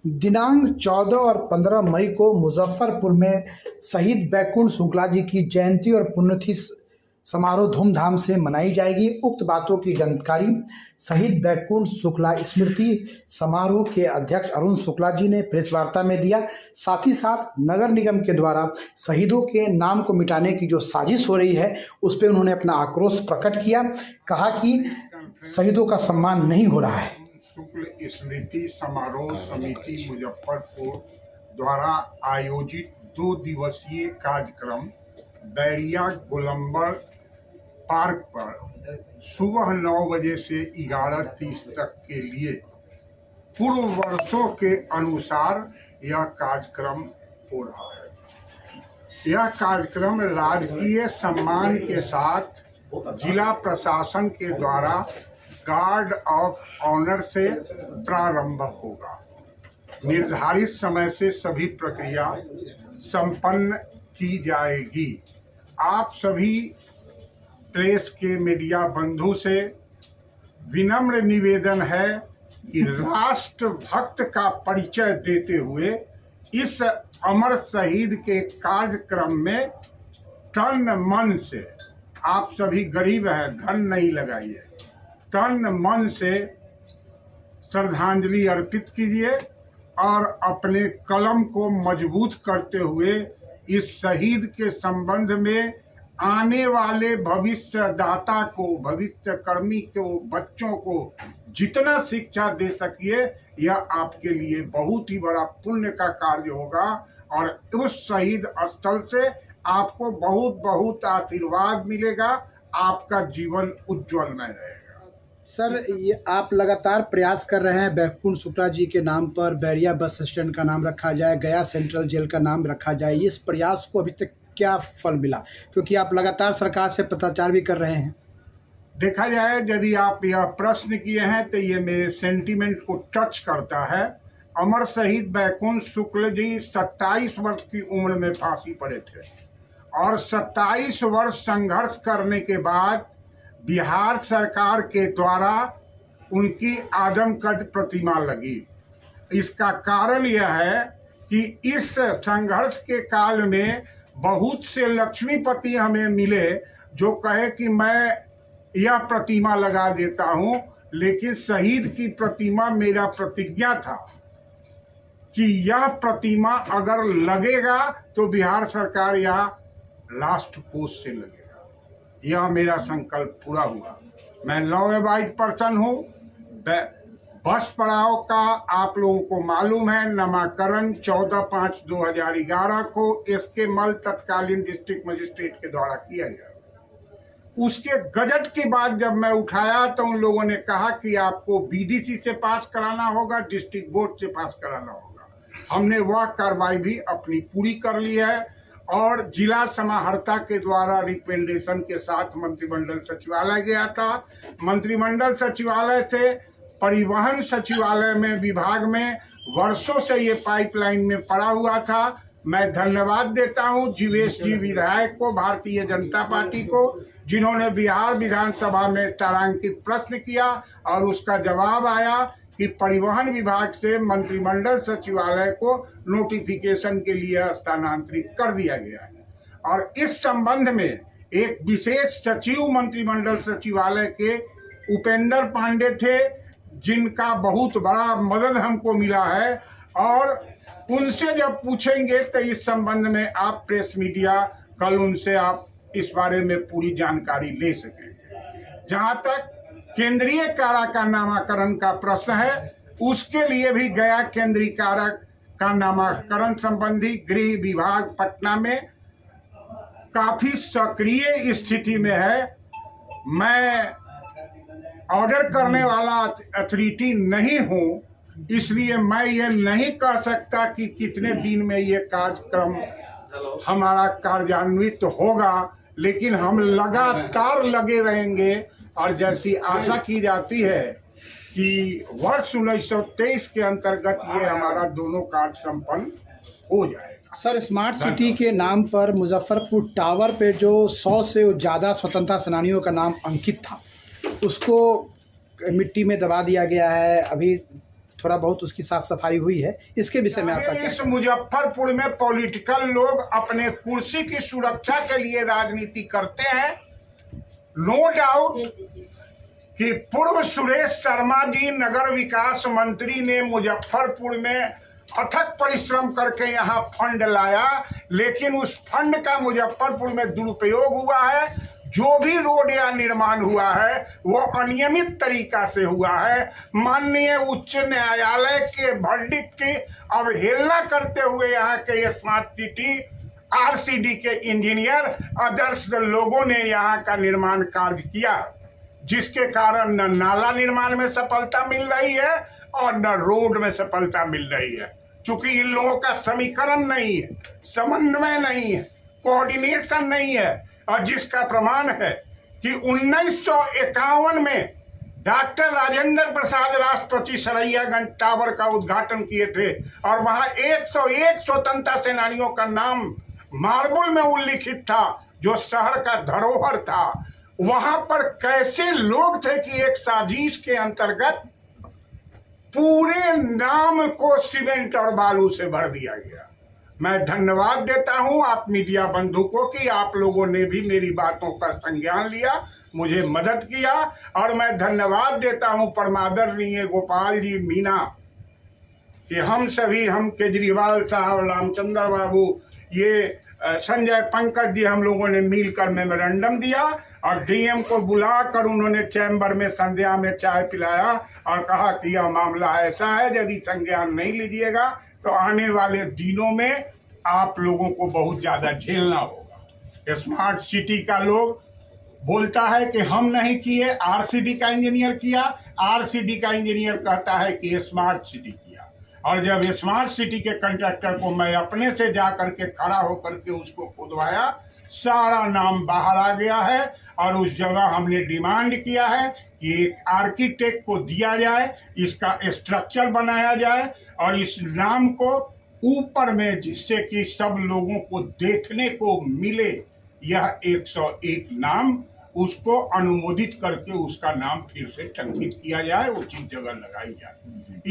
दिनांक 14 और 15 मई को मुजफ्फरपुर में शहीद बैकुंठ शुक्ला जी की जयंती और पुण्यतिथि समारोह धूमधाम से मनाई जाएगी। उक्त बातों की जानकारी शहीद बैकुंठ शुक्ला स्मृति समारोह के अध्यक्ष अरुण शुक्ला जी ने प्रेस वार्ता में दिया। साथ ही साथ नगर निगम के द्वारा शहीदों के नाम को मिटाने की जो साजिश हो रही है उस पर उन्होंने अपना आक्रोश प्रकट किया। कहा कि शहीदों का सम्मान नहीं हो रहा है। शुक्ल स्मृति समारोह समिति मुजफ्फरपुर द्वारा आयोजित 2 दिवसीय कार्यक्रम बैरिया गोलंबर पार्क पर सुबह 9 बजे से 11:30 तक के लिए पूर्व वर्षों के अनुसार यह कार्यक्रम हो रहा है। यह कार्यक्रम राजकीय सम्मान के साथ जिला प्रशासन के द्वारा गार्ड ऑफ ऑनर से प्रारंभ होगा। निर्धारित समय से सभी प्रक्रिया संपन्न की जाएगी। आप सभी प्रेस के मीडिया बंधु से विनम्र निवेदन है कि राष्ट्रभक्त का परिचय देते हुए इस अमर शहीद के कार्यक्रम में तन मन से, आप सभी गरीब हैं, धन नहीं लगाइए, तन मन से श्रद्धांजलि अर्पित कीजिए और अपने कलम को मजबूत करते हुए इस शहीद के संबंध में आने वाले भविष्यदाता को, भविष्य कर्मी को, बच्चों को जितना शिक्षा दे सकिए, यह आपके लिए बहुत ही बड़ा पुण्य का कार्य होगा और उस शहीद स्थल से आपको बहुत बहुत आशीर्वाद मिलेगा। आपका जीवन उज्जवलमय रहेगा। सर, ये आप लगातार प्रयास कर रहे हैं बैकुंठ शुक्ला जी के नाम पर बैरिया बस स्टैंड का नाम रखा जाए, गया सेंट्रल जेल का नाम रखा जाए। इस प्रयास को अभी तक क्या फल मिला, क्योंकि आप लगातार सरकार से पत्राचार भी कर रहे हैं? देखा जाए, यदि आप यह प्रश्न किए हैं तो ये मेरे सेंटीमेंट को टच करता है। अमर शहीद बैकुंठ शुक्ल जी 27 वर्ष की उम्र में फांसी पड़े थे और 27 वर्ष संघर्ष करने के बाद बिहार सरकार के द्वारा उनकी आदमकद प्रतिमा लगी। इसका कारण यह है कि इस संघर्ष के काल में बहुत से लक्ष्मीपति हमें मिले जो कहे कि मैं यह प्रतिमा लगा देता हूं, लेकिन शहीद की प्रतिमा मेरा प्रतिज्ञा था कि यह प्रतिमा अगर लगेगा तो बिहार सरकार या राष्ट्र कोष से लगेगा। यह मेरा संकल्प पूरा हुआ। मैं लॉ अबाइड पर्सन हूँ। बस पड़ाव का आप लोगों को मालूम है, नामाकरण 14/5/2011 को एसके मल तत्कालीन डिस्ट्रिक्ट मजिस्ट्रेट के द्वारा किया गया। उसके गजट के बाद जब मैं उठाया तो उन लोगों ने कहा कि आपको बीडीसी से पास कराना होगा, डिस्ट्रिक्ट बोर्ड से पास कराना होगा। हमने वह कार्रवाई भी अपनी पूरी कर ली है और जिला समाहर्ता के द्वारा रिकमेंडेशन के साथ मंत्रिमंडल सचिवालय गया था। मंत्रिमंडल सचिवालय से परिवहन सचिवालय में विभाग में वर्षों से ये पाइपलाइन में पड़ा हुआ था। मैं धन्यवाद देता हूं जीवेश जी विधायक को, भारतीय जनता पार्टी को, जिन्होंने बिहार विधानसभा में तारांकित प्रश्न किया और उसका जवाब आया कि परिवहन विभाग से मंत्रिमंडल सचिवालय को नोटिफिकेशन के लिए स्थानांतरित कर दिया गया है। और इस संबंध में एक विशेष सचिव मंत्रिमंडल सचिवालय के उपेंद्र पांडे थे, जिनका बहुत बड़ा मदद हमको मिला है और उनसे जब पूछेंगे तो इस संबंध में आप प्रेस मीडिया कल उनसे आप इस बारे में पूरी जानकारी ले सकेंगे। जहां तक केंद्रीय कारा का नामाकरण का प्रश्न है, उसके लिए भी गया केंद्रीय कारा का नामाकरण संबंधी गृह विभाग पटना में काफी सक्रिय स्थिति में है। मैं ऑर्डर करने वाला अथॉरिटी नहीं हूं, इसलिए मैं ये नहीं कह सकता कि कितने दिन में ये कार्यक्रम हमारा कार्यान्वित होगा, लेकिन हम लगातार लगे रहेंगे और जैसी आशा की जाती है कि वर्ष 1923 के अंतर्गत ये हमारा दोनों कार्य संपन्न हो जाएगा। सर, स्मार्ट सिटी के नाम पर मुजफ्फरपुर टावर पे जो 100 से ज़्यादा स्वतंत्रता सेनानियों का नाम अंकित था, उसको मिट्टी में दबा दिया गया है। अभी थोड़ा बहुत उसकी साफ सफाई हुई है। इसके विषय में आपका क्या? इस मुजफ्फरपुर में पॉलिटिकल लोग अपने कुर्सी की सुरक्षा के लिए राजनीति करते हैं। नो डाउट कि पूर्व सुरेश शर्मा जी नगर विकास मंत्री ने मुजफ्फरपुर में अथक परिश्रम करके यहाँ फंड लाया, लेकिन उस फंड का मुजफ्फरपुर में दुरुपयोग हुआ है। जो भी रोड या निर्माण हुआ है वो अनियमित तरीका से हुआ है। माननीय उच्च न्यायालय के वर्डिक्ट की अवहेलना करते हुए यहाँ के स्मार्ट सिटी आरसीडी के इंजीनियर आदर्श लोगों ने यहाँ का निर्माण कार्य किया, जिसके कारण न नाला निर्माण में सफलता मिल रही है और न रोड में सफलता मिल रही है। चूंकि इन लोगों का समीकरण नहीं है, समन्वय नहीं है, कोऑर्डिनेशन नहीं है, और जिसका प्रमाण है कि 1951 में डॉक्टर राजेंद्र प्रसाद राष्ट्रपति सरैयागंज टावर का उद्घाटन किए थे और वहां 101 स्वतंत्रता सेनानियों का नाम मार्बल में उल्लिखित था, जो शहर का धरोहर था। वहां पर कैसे लोग थे कि एक साजिश के अंतर्गत पूरे नाम को सीमेंट और बालू से भर दिया गया। मैं धन्यवाद देता हूं आप मीडिया बंधु को कि आप लोगों ने भी मेरी बातों का संज्ञान लिया, मुझे मदद किया, और मैं धन्यवाद देता हूं परमादरणीय गोपाल जी मीना कि हम केजरीवाल साहब, रामचंद्र बाबू, ये संजय पंकज जी, हम लोगों ने मिलकर मेमोरेंडम दिया और डीएम को बुलाकर उन्होंने चैम्बर में संध्या में चाय पिलाया और कहा कि यह मामला ऐसा है, यदि संज्ञान नहीं लीजिएगा तो आने वाले दिनों में आप लोगों को बहुत ज्यादा झेलना होगा। स्मार्ट सिटी का लोग बोलता है कि हम नहीं किए, आरसीडी का इंजीनियर किया, आरसीडी का इंजीनियर कहता है कि स्मार्ट सिटी किया। और जब स्मार्ट सिटी के कंट्रैक्टर को मैं अपने से जा करके खड़ा होकर के उसको खुदवाया, सारा नाम बाहर आ गया है और उस जगह हमने डिमांड किया है कि एक आर्किटेक्ट को दिया जाए, इसका स्ट्रक्चर बनाया जाए और इस नाम को ऊपर में, जिससे कि सब लोगों को देखने को मिले, यह 101 नाम, उसको अनुमोदित करके उसका नाम फिर से टंकित किया जाए, उचित जगह लगाई जाए।